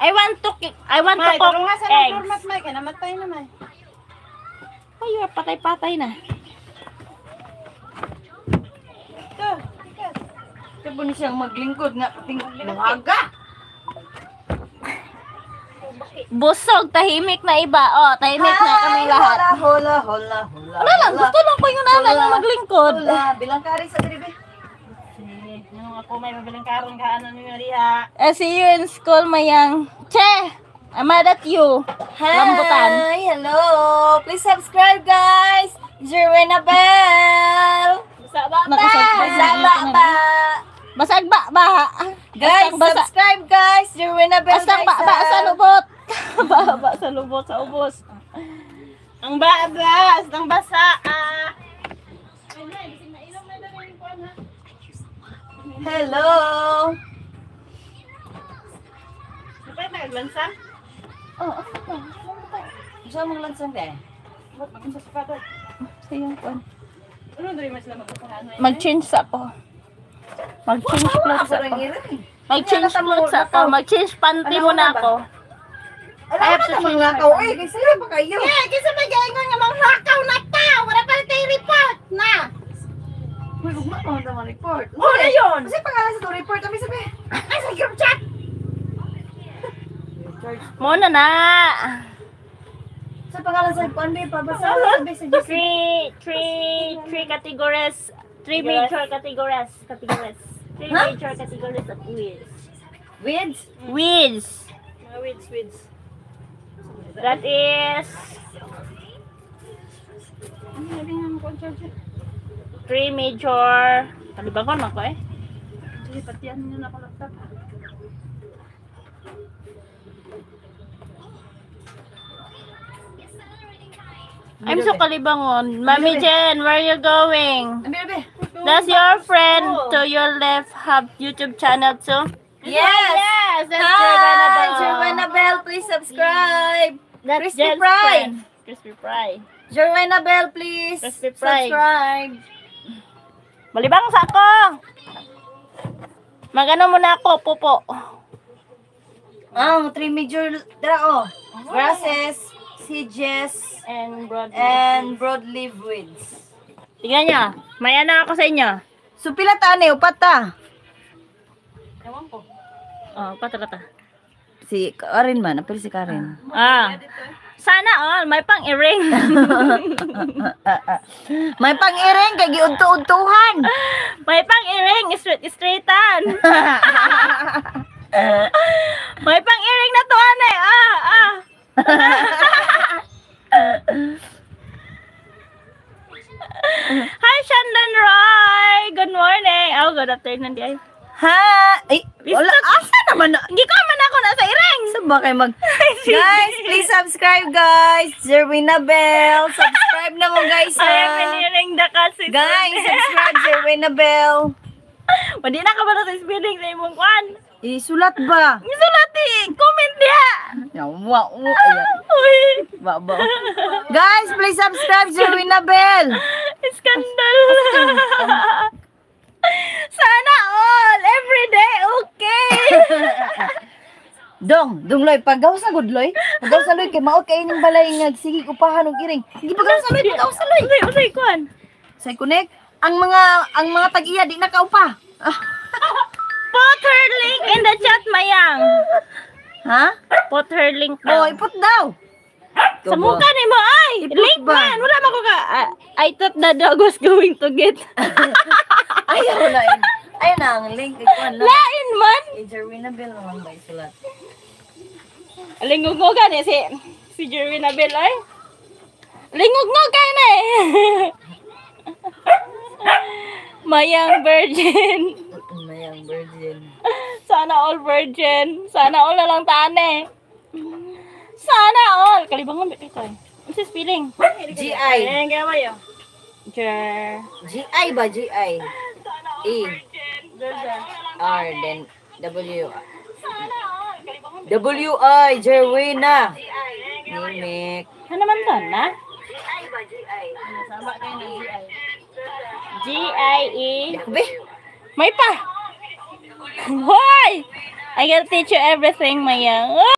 I want to cook eggs. May ka namatay na may. Ay, patay-patay na. Kaya po siyang maglingkod nga aga. Busog, tahimik na iba. Oh, tahimik na kami lahat. Hola. Wala lang, gusto lang ko yung nanay na maglingkod. Hola, bilang kari sa diribe. Ano ako may mabiling karon ka ano niyo diha. See you in school, Mayang. Che, I'm mad at you. Rambutan. Hi, hello. Please subscribe, guys. Jerwina Bell. Sa ba? Basag ba? Guys, Basta- subscribe, guys. Jerwina Bell. Basta ba sa lubot. Ba sa lubot, sa ubos. Ang babas, ang basa. Hello. Dapat naglansang. Saan mong lansang de? Ano diri mas lang magpupunan? Mag-change ako. Mag-change clothes ako. Mag-change clothes ako. Mag-change panty muna ako. I have to mga lakaw. Eh, kasi ba kayo? Kasi magaingon nga mga hakaw na ta. Wala pa tayo report na. Uy, ugma pa naman report. Ano yun? Kasi pangalan sa to report. Kami sabi. Ay, sa group chat. Muna na. Sa pangalan sa pandi pa ba sa sabi sa GC? Three categories. Three major categories. Three major categories of weeds. Weeds? Weeds. Mga weeds. That is three major. Kalibangan ako eh. Sige, patihan niyo na ako laptop. I'm so kalibangon. Mami Jen, where are you going? Abi. Does your friend to your left have YouTube channel too? Yes. That's Hi, Jerwina Bell, please subscribe. That's Crispy Jen's Fry. friend. Crispy Fry. Jerwina Bell, please Crispy Fry. subscribe. Malibang sa ako. Magano muna ako, pupo. Ang three major drao. Grasses, sedges, And broad. and broadleaf weeds. Tingnan nyo. May ano ako sa inyo. So pila ta ani upat ta? Ewan ko. Oh, pata. Si Karen man, apil si Karen. Sana all, may pang earring. May pang-iring kay giudto-udtuhan. May pang earring, straightan. May pang earring na to, anay. Hi, Shandon Roy. Good morning. Oh, good afternoon, guys. Ha? Ay, wala. Asa naman na? Hindi ko man ako nasa earring. Saan ba kayo mag... Guys, please subscribe, guys. Jerwina Bell. Subscribe na mo, guys. I have an earring na kasi. Guys, subscribe, Jerwina Bell. Hindi na ka ba sa spelling sa imong kwan? Isulat ba? Isulat comment dia. Yawa, ayan. Uy. Baba. Guys, please subscribe, Jerwina Bell. Skandal. Sana all. Everyday okay. Dong loy, pagaw sa gudloy. Pagaw sa loy, kay maot kay ining balay nga sige upahan og iring. Hindi pagaw sa loy, pagaw sa loy. Usay kwan. Say connect, ang mga tag-iya di nakaupa. Put her link in the chat, Mayang. Ha? Put her link Oh, daw. iput daw. Sa mukha ni mo, ay! Iput Link ba? man! Wala man ko ka. I thought the dog was going to get. Ayaw na yun. Ayun na, ang link. Ikuan lang. Lain man! Jerwina Bell naman ba isulat? Lingog-ngogan eh, si Jerwina Bell, ay. Lingog-ngogan na eh. Mayang virgin. Mayang virgin. Sana all virgin. Sana all na lang tane. Sana all. Kalibangan ba ito eh. Ano si spelling? GI. Ayan kaya ba yun? GI ba? GI. E. R. Then W. Sana all. Kalibangan. W-I. Jerwina. Mimik. Ano naman to, na? GI ba? GI. Sama kayo ng GI. G-I-E. Be? May pa. Hoy! I gotta teach you everything, Mayang.